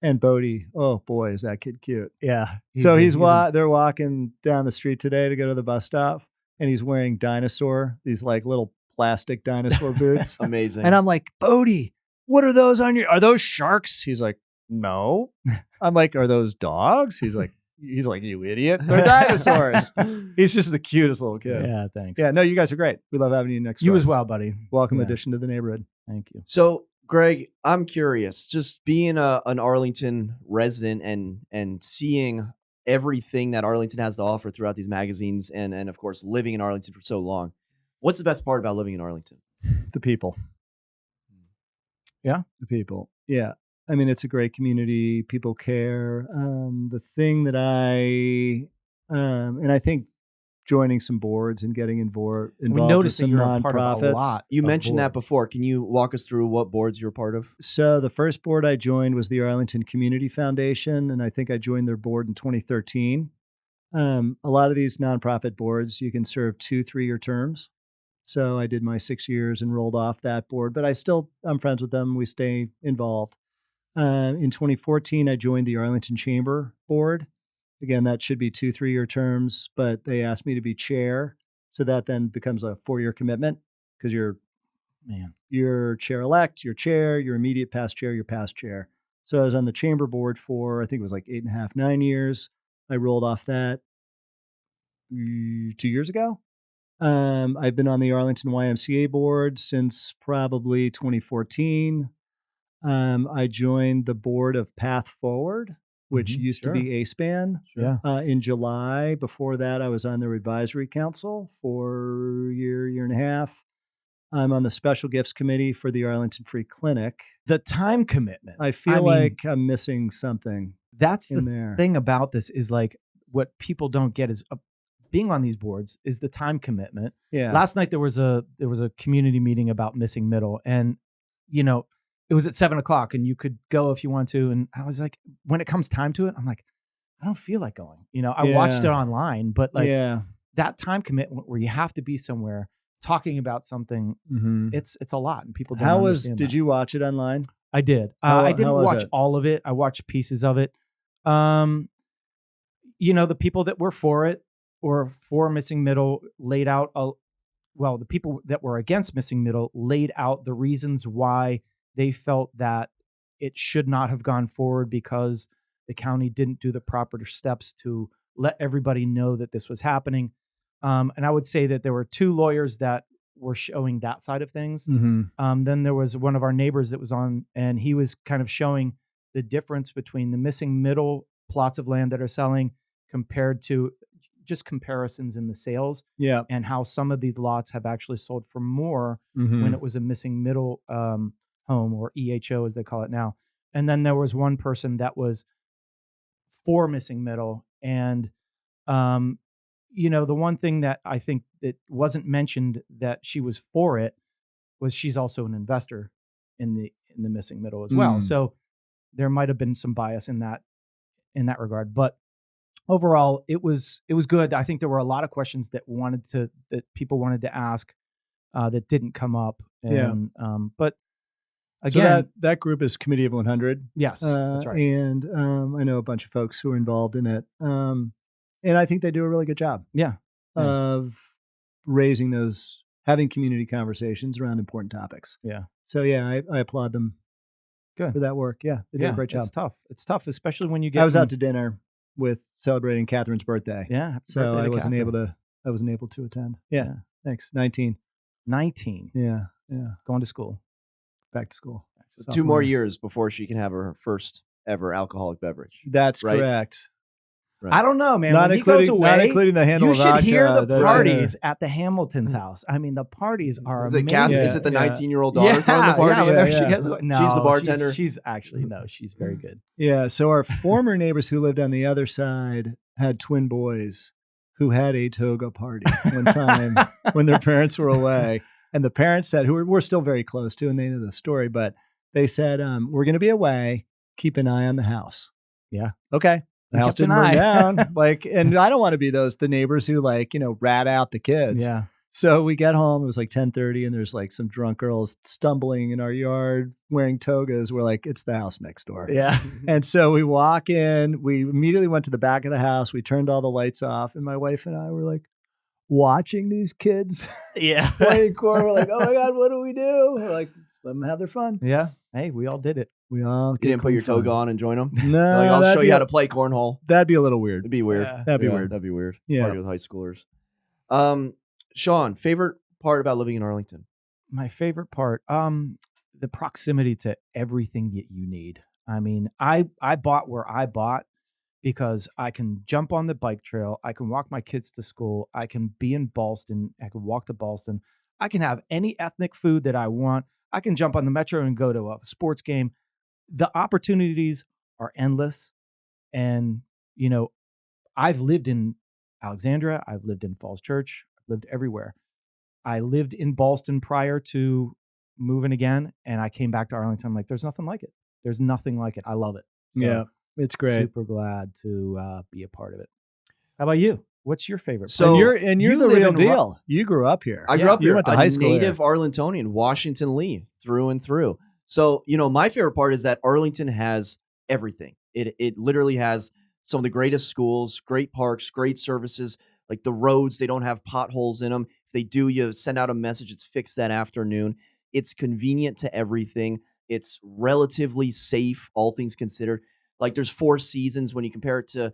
And Bodie, oh boy, is that kid cute. yeah. So they're walking down the street today to go to the bus stop, and he's wearing these like little plastic dinosaur boots. Amazing. And I'm like, Bodie, what are those on are those sharks? He's like, no. I'm like, are those dogs? He's like, you idiot. They're dinosaurs. He's just the cutest little kid. Yeah, thanks. Yeah, no, you guys are great. We love having you next You door. as well, buddy. Welcome Yeah. addition to the neighborhood. Thank you. So, Greg, I'm curious, just being an Arlington resident and seeing everything that Arlington has to offer throughout these magazines and of course, living in Arlington for so long. What's the best part about living in Arlington? The people. Yeah? The people. Yeah. I mean, it's a great community. People care. The thing that and I think joining some boards and getting involved We with noticed that some you're a part of a nonprofits. lot. You of mentioned that boards. before. Can you walk us through what boards you're part of? So the first board I joined was the Arlington Community Foundation, and I think I joined their board in 2013. A lot of these nonprofit boards, you can serve 2 3-year terms. So I did my 6 years and rolled off that board, but I'm friends with them. We stay involved. In 2014, I joined the Arlington Chamber Board. Again, that should be 2 3-year terms, but they asked me to be chair. So that then becomes a 4-year commitment because you're chair-elect, you're chair, your immediate past chair, your past chair. So I was on the chamber board for, I think it was like 8.5, 9 years. I rolled off that 2 years ago. I've been on the Arlington YMCA board since probably 2014. I joined the board of Path Forward, which used to be A-SPAN, in July. Before that, I was on their advisory council for a year and a half. I'm on the special gifts committee for the Arlington Free Clinic. The time commitment. I feel like I'm missing something That's in the there. thing about this is like what people don't get is being on these boards is the time commitment. Yeah. Last night there was a community meeting about missing middle, and it was at 7:00 and you could go if you want to. And I was like, when it comes time to it, I'm like, I don't feel like going. I watched it online, but like that time commitment where you have to be somewhere talking about something, it's a lot, and people don't understand did that. you watch it online? I did. I didn't watch all of it. I watched pieces of it. The people that were for it or for missing middle laid out, the people that were against missing middle laid out the reasons why they felt that it should not have gone forward because the county didn't do the proper steps to let everybody know that this was happening. And I would say that there were 2 lawyers that were showing that side of things. Then there was one of our neighbors that was on, and he was kind of showing the difference between the missing middle plots of land that are selling compared to just comparisons in the sales. Yeah. And how some of these lots have actually sold for more when it was a missing middle home, or EHO as they call it now. And then there was one person that was for missing middle. And, the one thing that I think that wasn't mentioned that she was for it was she's also an investor in the missing middle as well. So there might have been some bias in that regard, but overall it was good. I think there were a lot of questions that people wanted to ask that didn't come up. And, but again, so that group is Committee of 100. Yes, that's right. And I know a bunch of folks who are involved in it. And I think they do a really good job of having community conversations around important topics. Yeah. So I applaud them for that work. Yeah, they do a great job. It's tough, especially when you get. I was out to dinner with celebrating Catherine's birthday. Yeah. So I wasn't able to attend. Yeah. Thanks. 19. Yeah. Going to school. Back to school. So 2 more years before she can have her first ever alcoholic beverage. That's right? Correct. Right. I don't know, man. Not when he goes away, including the handle you of should vodka. hear the parties at the Hamilton's house. I mean, the parties are Is amazing. Is it the 19-year-old daughter throwing the party? Whenever she gets, no, she's the bartender. She's actually she's very good. Yeah. So our former neighbors who lived on the other side had twin boys who had a toga party one time when their parents were away, and the parents said, who we're still very close to, and they know the story, but they said, "We're going to be away. Keep an eye on the house." Yeah. Okay. The house didn't burn down. And I don't want to be the neighbors who rat out the kids. Yeah. So we get home, it was 10:30, and there's some drunk girls stumbling in our yard wearing togas. We're like, it's the house next door. Yeah. And so we walk in, we immediately went to the back of the house. We turned all the lights off, and my wife and I were watching these kids playing core. We're like, oh my God, what do we do? We're like, let them have their fun. Yeah. Hey, we all did it. We all You didn't put your toga on and join them? No. I'll show you how to play cornhole. That'd be a little weird. It'd be weird. Yeah. That'd be weird. That'd be weird. Yeah. Party with high schoolers. Shawn, favorite part about living in Arlington? My favorite part, the proximity to everything that you need. I mean, I bought where I bought because I can jump on the bike trail. I can walk my kids to school. I can be in Ballston. I can walk to Ballston. I can have any ethnic food that I want. I can jump on the metro and go to a sports game. The opportunities are endless. And, I've lived in Alexandria. I've lived in Falls Church. I've lived everywhere. I lived in Ballston prior to moving again. And I came back to Arlington. I'm like, there's nothing like it. There's nothing like it. I love it. So Yeah. It's great. Super glad to be a part of it. How about you? What's your favorite? So and you're you the live real in deal. You grew up here. I grew up You here. went to a high school native Arlingtonian, Washington Lee, through and through. So, my favorite part is that Arlington has everything. It literally has some of the greatest schools, great parks, great services. Like the roads, they don't have potholes in them. If they do, you send out a message, it's fixed that afternoon. It's convenient to everything. It's relatively safe, all things considered. Like there's 4 seasons when you compare it to,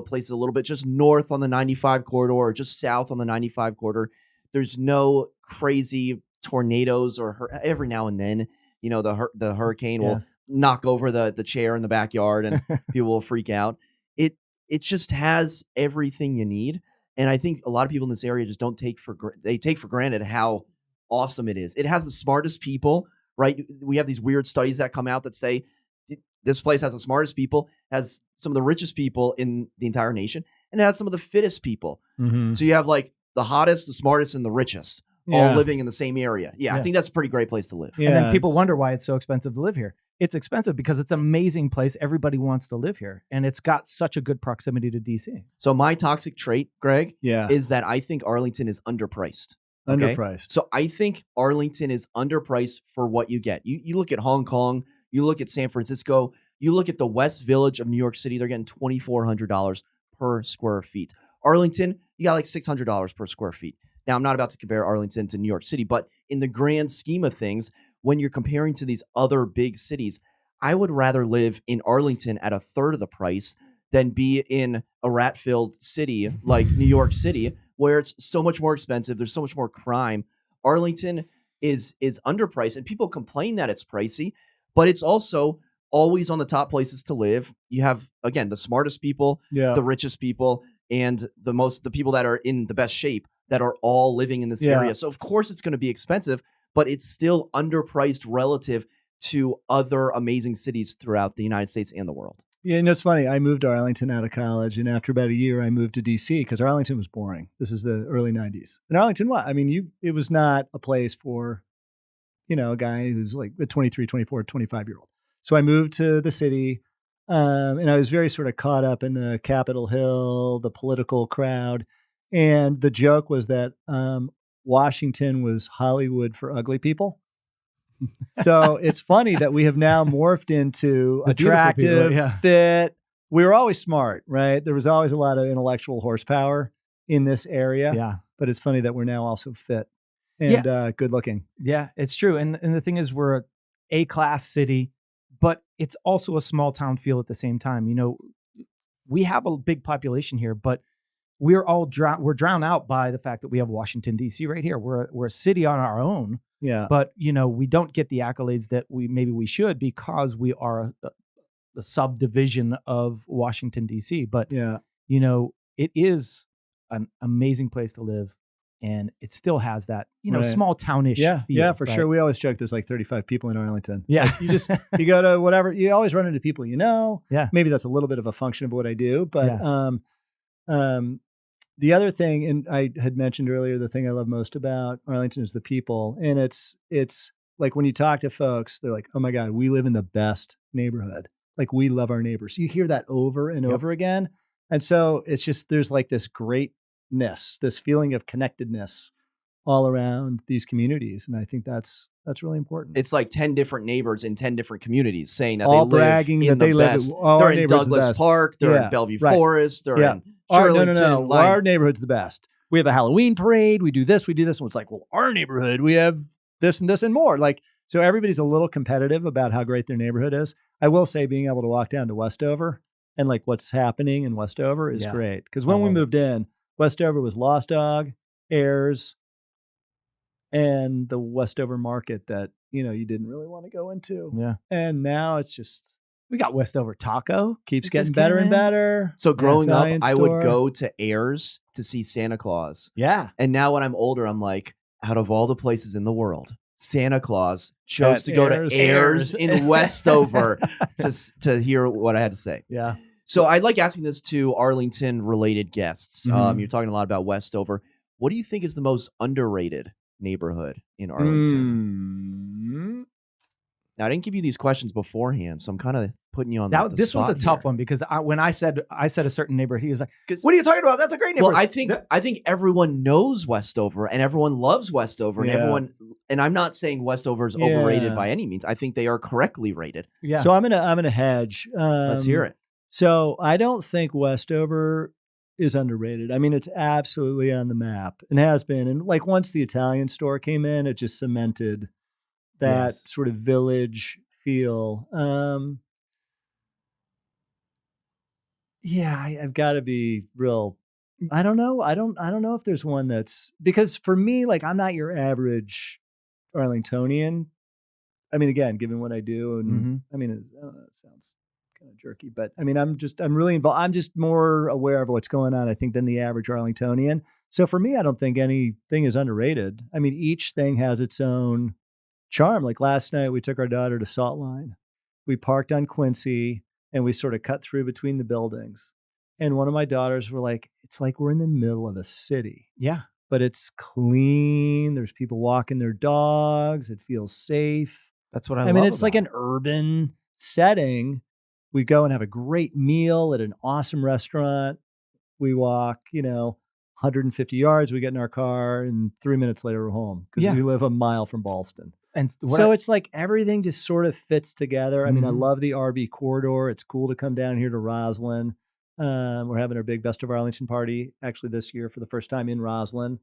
places a little bit just north on the 95 corridor or just south on the 95 corridor. There's no crazy tornadoes or every now and then, the hurricane will knock over the chair in the backyard and people will freak out. It just has everything you need. And I think a lot of people in this area just take for granted how awesome it is. It has the smartest people, right? We have these weird studies that come out that say this place has the smartest people, has some of the richest people in the entire nation, and it has some of the fittest people. Mm-hmm. So you have the hottest, the smartest, and the richest all living in the same area. Yeah, I think that's a pretty great place to live. And then people wonder why it's so expensive to live here. it's expensive because it's an amazing place. Everybody wants to live here, and it's got such a good proximity to DC. So my toxic trait, Greg, Yeah. is that I think Arlington is underpriced. Okay? Underpriced. So I think Arlington is underpriced for what you get. You look at Hong Kong, you look at San Francisco, you look at the West Village of New York City, they're getting $2,400 per square feet. Arlington, you got like $600 per square feet. Now, I'm not about to compare Arlington to New York City, but in the grand scheme of things, when you're comparing to these other big cities, I would rather live in Arlington at a third of the price than be in a rat-filled city like New York City, where it's so much more expensive. There's so much more crime. Arlington is underpriced, and people complain that it's pricey, but it's also always on the top places to live. You have, again, the smartest people, Yeah. the richest people, and the people that are in the best shape that are all living in this Yeah. area. So of course it's going to be expensive, but it's still underpriced relative to other amazing cities throughout the United States and the world. Yeah, it's funny. I moved to Arlington out of college, and after about a year, I moved to DC because Arlington was boring. This is the early '90s, and Arlington, what? I mean, it was not a place for, a guy who's like a 23, 24, 25-year-old. So I moved to the city, and I was very sort of caught up in the Capitol Hill, the political crowd, and the joke was that Washington was Hollywood for ugly people. So it's funny that we have now morphed into The beautiful attractive, people, yeah. fit. We were always smart, right? There was always a lot of intellectual horsepower in this area. Yeah. But it's funny that we're now also fit and good looking. Yeah, it's true. And the thing is, we're a A-class city, but it's also a small town feel at the same time. We have a big population here, but we're all we're drowned out by the fact that we have Washington, D.C. right here. We're a city on our own. Yeah. But, we don't get the accolades that we should because we are a subdivision of Washington, D.C. But, Yeah. It is an amazing place to live. And it still has that, Right. small townish Yeah. feel. Yeah, for right? sure. We always joke there's like 35 people in Arlington. Yeah. Like, you go to whatever, you always run into people Yeah. Maybe that's a little bit of a function of what I do. But Yeah. the other thing, and I had mentioned earlier, the thing I love most about Arlington is the people. And it's like when you talk to folks, they're like, oh my God, we live in the best neighborhood. Like we love our neighbors. You hear that over and over again. And so it's just, there's like this greatness, this feeling of connectedness all around these communities. And I think that's really important. It's like 10 different neighbors in 10 different communities saying that all they bragging live in that the they live best. in, oh, They're our in neighborhood's the Douglas best. Park. They're Yeah, in Bellevue right. Forest. They're Yeah. in No. Shirlington. Well, our neighborhood's the best. We have a Halloween parade. We do this. And it's like, well, our neighborhood, we have this and more. Like, so everybody's a little competitive about how great their neighborhood is. I will say being able to walk down to Westover and like what's happening in Westover is great. Because when we moved in, Westover was Lost Dog, Ayers, and the Westover market that, you didn't really want to go into. Yeah. And now it's just We got Westover Taco. keeps It getting just better came and in. better. So growing up, Italian I would store. go to Ayers to see Santa Claus. Yeah. And now when I'm older, I'm like, out of all the places in the world, Santa Claus chose At to go Ayers. to Ayers in Westover to hear what I had to say. Yeah. So I'd like asking this to Arlington related guests. Mhm. You're talking a lot about Westover. What do you think is the most underrated neighborhood in Arlington? Now, I didn't give you these questions beforehand, so I'm kind of putting you on the This one's a spot tough here. one because when I said a certain neighborhood, he was like, 'Cause- "What are you talking about? That's a great neighborhood." Well, I think everyone knows Westover and everyone loves Westover Yeah. and I'm not saying Westover is Yeah. overrated by any means. I think they are correctly rated. Yeah. So I'm gonna hedge. Let's hear it. So I don't think Westover is underrated. I mean, it's absolutely on the map and has been. And like once the Italian store came in, it just cemented that Yes. sort of village feel. I've got to be real. I don't know. I don't know if there's one that's, because for me, like I'm not your average Arlingtonian. I mean, again, given what I do, and I mean, I don't know, it sounds kind of jerky, but I mean, I'm really involved. I'm just more aware of what's going on, I think, than the average Arlingtonian. So for me, I don't think anything is underrated. I mean, each thing has its own charm. Like last night, we took our daughter to Salt Line. We parked on Quincy and we sort of cut through between the buildings. And one of my daughters were like, it's like we're in the middle of a city, Yeah. but it's clean. There's people walking their dogs. It feels safe. That's what I I love mean, it's like about an urban setting. We go and have a great meal at an awesome restaurant. We walk, 150 yards. We get in our car, and 3 minutes later, we're home because Yeah. we live a mile from Ballston. And So it's like everything just sort of fits together. I mean, I Mhm. love the RB corridor. It's cool to come down here to Roslyn. We're having our big Best of Arlington party actually this year for the first time in Roslyn,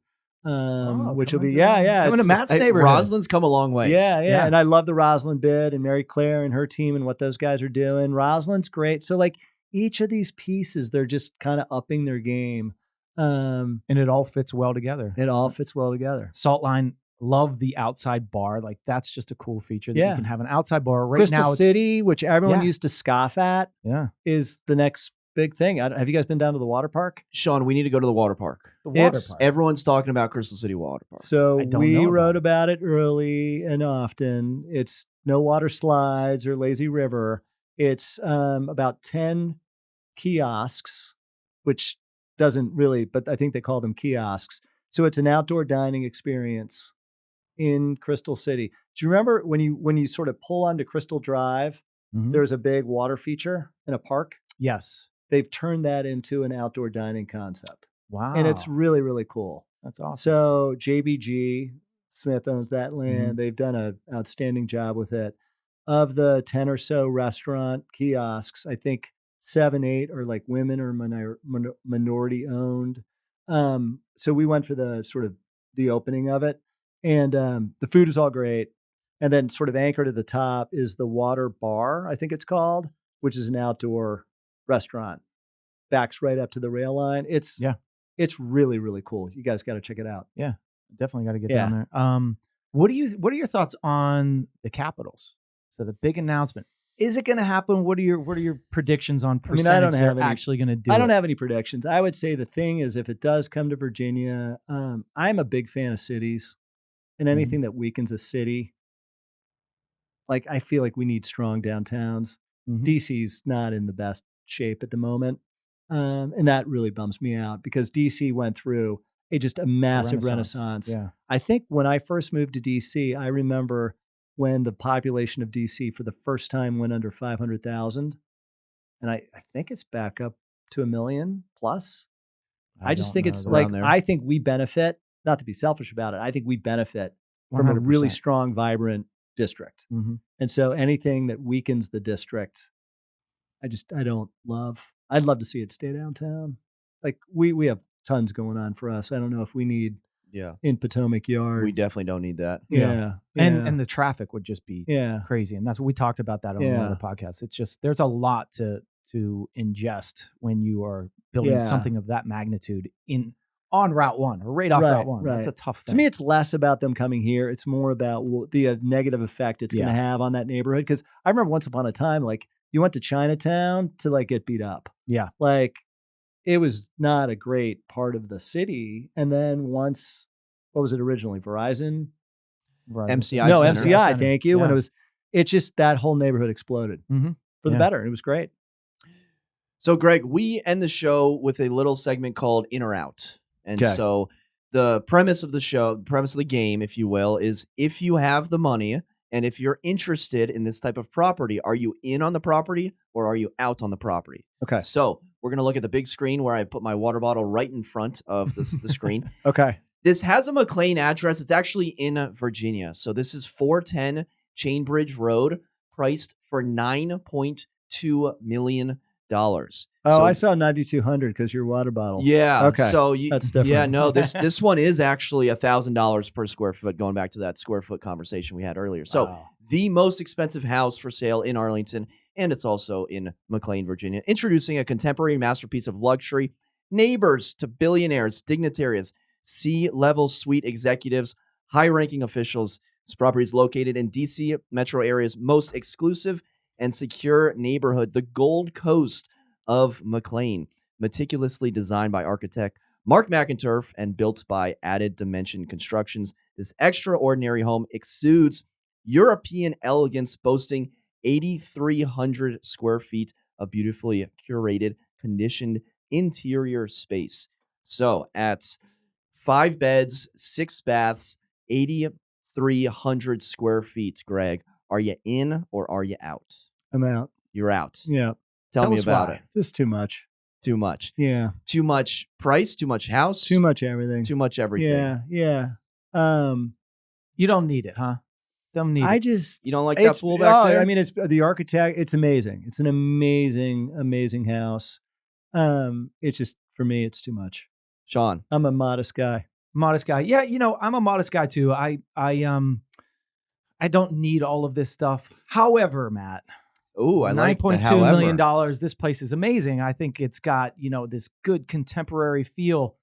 which will be, coming to it's- Matt's Hey, neighborhood. Roslin's come a long way. yeah. Yeah. And I love the Roslyn bid and Mary Claire and her team and what those guys are doing. Roslyn's great. So like each of these pieces, they're just kind of upping their game. And it all fits well together. It all fits well together. Salt Line, love the outside bar. Like that's just a cool feature that Yeah. you can have an outside bar. Right Crystal now, it's, City, which everyone Yeah. used to scoff at, yeah, is the next big thing. Have you guys been down to the water park? Shawn, we need to go to the water park. the water It's- park. Everyone's talking about Crystal City Water Park. So I don't we know about wrote it. about it early and often. It's no water slides or lazy river. It's about 10 kiosks, which doesn't really, but I think they call them kiosks. So it's an outdoor dining experience in Crystal City. Do you remember when you sort of pull onto Crystal Drive, Mhm. there's a big water feature in a park? Yes. They've turned that into an outdoor dining concept. Wow. And it's really, really cool. that's awesome. So JBG Smith owns that land. Mhm. They've done an outstanding job with it. Of the 10 or so restaurant kiosks, I think 7, 8 are like women or minority owned. So we went for the sort of the opening of it, and the food is all great. And then sort of anchored at the top is the Water Bar, I think it's called, which is an outdoor restaurant. Backs right up to the rail line. It's really, really cool. You guys got to check it out. Definitely got to get down there. What are your thoughts on the Capitals? So the big announcement. Is it going to happen? What are your predictions on I mean, percentage I don't have they're any- actually going to do? I don't it? have any predictions. I would say the thing is, if it does come to Virginia, I'm a big fan of cities and anything that weakens a city. Like, I feel like we need strong downtowns. Mhm. DC's not in the best shape at the moment. And that really bums me out because DC went through a massive renaissance. Yeah. I think when I first moved to DC, I remember when the population of DC for the first time went under 500,000. And I think it's back up to 1 million plus. I just don't think know it's that. like, Around there. I think we benefit, not to be selfish about it, I think we benefit from a 100%. really strong, vibrant district. Mhm. And so anything that weakens the district, I don't love. I'd love to see it stay downtown. Like we have tons going on for us. I don't know if we need Yeah. in Potomac Yard. We definitely don't need that. yeah. And the traffic would just be yeah. crazy. And that's what we talked about that on Yeah. another podcast. It's just there's a lot to ingest when you are building Yeah. something of that magnitude on Route 1 or right off Right, Route 1. That's a right. tough thing. To me, it's less about them coming here. It's more about the negative effect it's going to Yeah. have on that neighborhood. Because I remember once upon a time, like you went to Chinatown to like get beat up. Yeah. Like it was not a great part of the city. And then once, what was it originally? Verizon? Verizon. MCI No, Center. MCI. Center. Thank you. When Yeah. it's just that whole neighborhood exploded Mhm. for the Yeah. better. It was great. So, Greg, we end the show with a little segment called In or Out. And Okay. so the premise of the show, the premise of the game, if you will, is if you have the money and if you're interested in this type of property, are you in on the property or are you out on the property? Okay. So we're going to look at the big screen where I put my water bottle right in front of the screen. Okay. This has a McLean address. It's actually in Virginia. So this is 410 Chainbridge Road, priced for $9.2 million. Oh, So- I saw 9,200 because your water bottle. Yeah. Okay. So That's different. Yeah, no, this one is actually $1,000 per square foot, going back to that square foot conversation we had earlier. So Wow. the most expensive house for sale in Arlington, and it's also in McLean, Virginia. Introducing a contemporary masterpiece of luxury, neighbors to billionaires, dignitaries, C-level suite executives, high-ranking officials. This property is located in DC metro area's most exclusive and secure neighborhood, the Gold Coast of McLean, meticulously designed by architect Mark McInturf and built by Added Dimension Constructions. This extraordinary home exudes European elegance, boasting 8,300 square feet of beautifully curated, conditioned interior space. So at 5 beds, 6 baths, 8,300 square feet, Greg, Are you in or are you out? I'm out. You're out. Yeah. Tell me us about why. it. Just too much. Too much. Yeah. Too much price, too much house, Too much everything. too much everything. Yeah. Yeah. You don't need it, huh? Don't need I it. just You don't like that pool back there? I mean, it's the architect. It's amazing. It's an amazing house. It's just for me, it's too much. Shawn. I'm a modest guy. Modest guy. Yeah, I'm a modest guy too. I don't need all of this stuff. However, Matt, Ooh, I like the $9.2 million. however. This place is amazing. I think it's got, this good contemporary feel.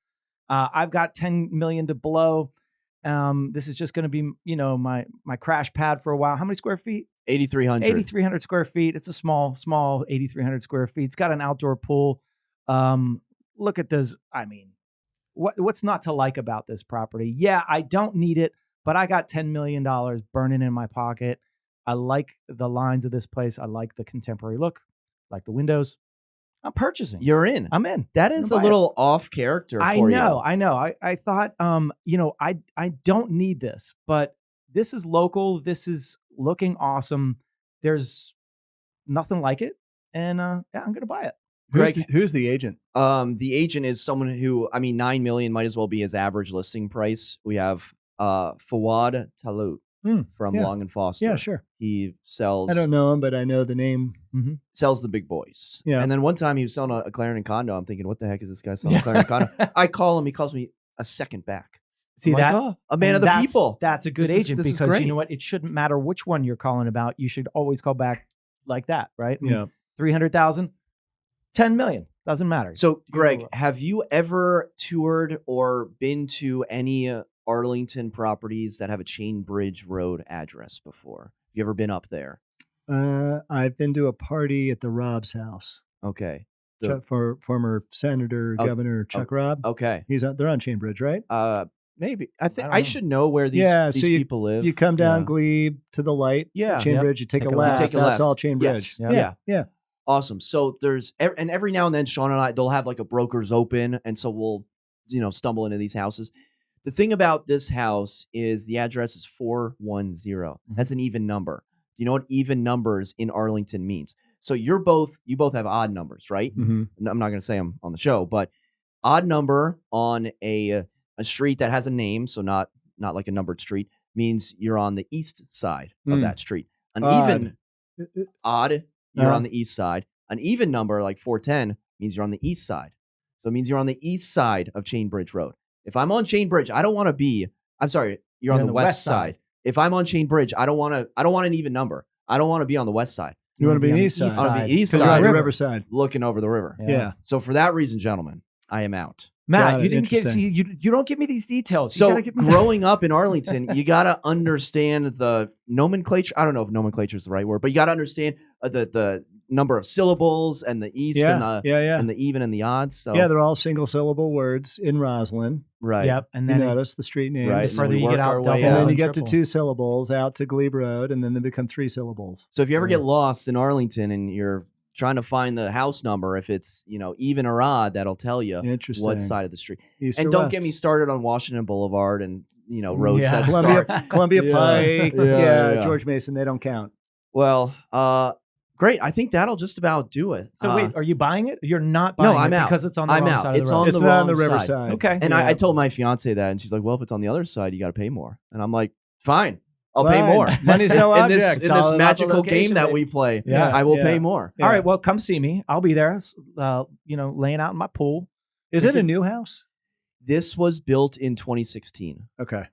I've got 10 million to blow. This is just going to be, my crash pad for a while. How many square feet? 8,300. 8,300 square feet. It's a small 8,300 square feet. It's got an outdoor pool. Look at this. I mean, what's not to like about this property? Yeah, I don't need it, but I got $10 million burning in my pocket. I like the lines of this place. I like the contemporary look, like the windows. I'm purchasing. You're in. I'm in. That is a little off character I for know. you. I know. I thought, I don't need this, but this is local. This is looking awesome. There's nothing like it. And I'm going to buy it. Who's the agent? The agent is someone who, $9 million might as well be his average listing price. We have Fawad Talut from Long and Foster. Yeah, sure. He sells. I don't know him, but I know the name. Mm-hmm. Sells the big boys. Yeah. And then one time he was selling a Clarendon condo. I'm thinking, what the heck is this guy selling a Clarendon condo? I call him. He calls me a second back. See I'm that? like, oh, a man of the people. That's a good This is- agent this is because great. you know what? It shouldn't matter which one you're calling about. You should always call back like that, right? Yeah. 300,000, 10 million. Doesn't matter. So, Greg, have you ever toured or been to any Arlington properties that have a Chain Bridge Road address before? Have you ever been up there? I've been to a party at the Rob's house. Okay. For former Senator Governor Chuck Robb. Okay. They're on Chain Bridge, right? Maybe. I think I don't I know. should know where these so people live. You come down Yeah. Glebe to the light. Yeah. Chain Yep. Bridge. You take a Take a left. left. Take a That's left. all Chain Bridge. Yes. Yeah. Awesome. So there's and every now and then Shawn and I they'll have like a broker's open, and so we'll stumble into these houses. The thing about this house is the address is 410. That's an even number. Do you know what even numbers in Arlington means? So you both have odd numbers, right? Mm-hmm. I'm not going to say them on the show, but odd number on a street that has a name, so not like a numbered street, means you're on the east side of that street. An even odd, you're on the east side. An even number like 410 means you're on the east side. So it means you're on the east side of Chain Bridge Road. If I'm on Chain Bridge, I don't want to be. I'm sorry, you're on the west side. If I'm on Chain Bridge, I don't want an even number. I don't want to be on the west side. You want to be on the east side. I want to be east Because you're on side, the riverside. looking over the river. Yeah. So for that reason, gentlemen, I am out. Matt, Got you it. didn't Interesting. you don't give me these details. You So gotta give me growing up in Arlington, you got to understand the nomenclature. I don't know if nomenclature is the right word, but you got to understand the number of syllables and the east and the and the even and the odds. So Yeah, they're all single syllable words in Roslyn. right. Yep. And You then notice the street names. Right. the And further we you get work our out, way double And then out. you get to triple. 2 syllables out to Glebe Road, and then they become 3 syllables. So if you ever get lost in Arlington and you're trying to find the house number, if it's even or odd, that'll tell you Interesting. what side of the street. East And or don't west. get me started on Washington Boulevard and roads Yeah. that start. Columbia Yeah. Pike. Yeah. George Mason. They don't count. Well, great. I think that'll just about do it. So wait, are you buying it? You're not buying No, I'm it out. because it's on the I'm wrong out. side It's of the road. on It's the not on the wrong side. riverside. Okay. And I told my fiance that, and she's like, "Well, if it's on the other side, you got to pay more." And I'm like, "Fine, I'll pay Fine. more." Money's no in object. this It's all about the magical location, game that baby. we play, Yeah. I will Yeah. pay more. Yeah. All right, well, come see me. I'll be there. Laying out in my pool. Is it a new house? This was built in 2016. Okay.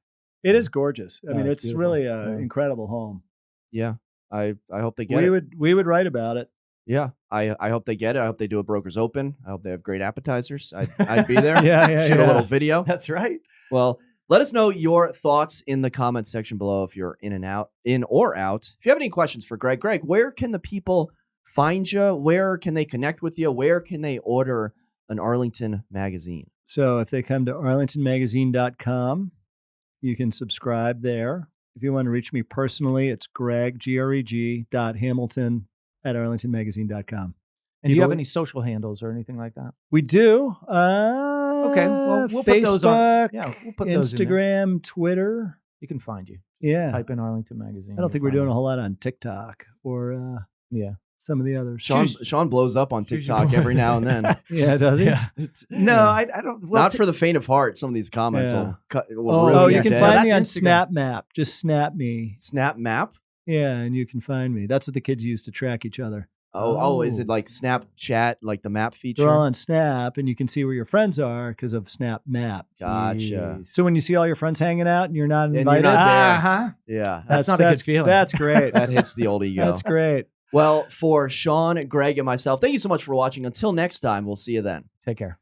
It is gorgeous. I mean, it's it's beautiful. really an Yeah. incredible home. Yeah, I hope they get it. We would write about it. Yeah, I hope they get it. I hope they do a broker's open. I hope they have great appetizers. I'd be there. Yeah. Shoot a little video. That's right. Well, let us know your thoughts in the comments section below if you're in or out. If you have any questions for Greg, where can the people find you? Where can they connect with you? Where can they order an Arlington magazine? So if they come to arlingtonmagazine.com, you can subscribe there. If you want to reach me personally, it's greg.hamilton at arlingtonmagazine.com. And do you have People- any social handles or anything like that? We do. Okay, well, we'll Facebook, put those on. Yeah, we'll put those in there. Instagram, Twitter. You can find you. Yeah. Type in Arlington Magazine. I don't think we're doing a whole lot on TikTok or Yeah. some of the others. Sean blows up on Choose TikTok your- every now and then. Yeah, does he? Yeah. No, I don't. Well, Not for the faint of heart. Some of these comments Yeah. will cut. Will Oh, ruin Oh, your you can day. find me on That's Instagram. Snap Map. Just snap me. Snap Map. Yeah, and you can find me. That's what the kids use to track each other. Oh, is it like Snapchat, like the map feature? They're all on Snap, and you can see where your friends are because of Snap Map. Gotcha. Jeez. So when you see all your friends hanging out and you're not you're invited, not there. Uh-huh. Yeah, That's not a good feeling. That's great. that hits the old ego. That's great. Well, for Shawn, Greg, and myself, thank you so much for watching. Until next time, we'll see you then. Take care.